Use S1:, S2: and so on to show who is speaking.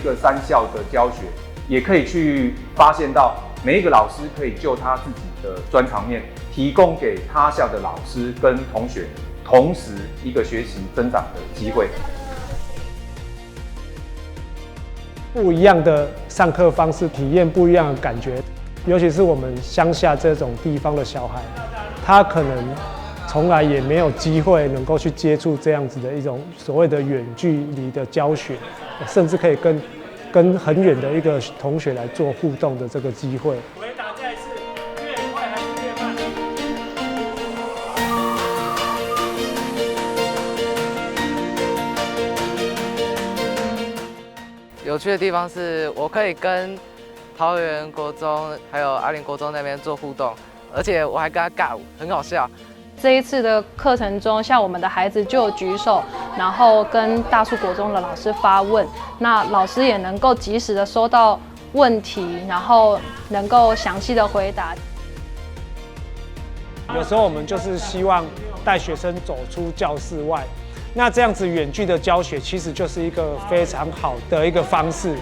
S1: 个3校的教学，也可以去发现到每一个老师可以就他自己的专长面，提供给他校的老师跟同学同时一个学习增长的机会。
S2: 不一样的上课方式，体验不一样的感觉，尤其是我们乡下这种地方的小孩，他可能从来也没有机会能够去接触这样子的一种所谓的远距离的教学，甚至可以跟很远的一个同学来做互动的这个机会。
S3: 回答再一次，越快还是越慢？
S4: 有趣的地方是我可以跟桃园国中还有阿联国中那边做互动，而且我还跟他尬舞，很好笑。
S5: 这一次的课程中，像我们的孩子就有举手，然后跟大树国中的老师发问，那老师也能够及时的收到问题，然后能够详细的回答。
S2: 有时候我们就是希望带学生走出教室外，那这样子远距的教学其实就是一个非常好的一个方式。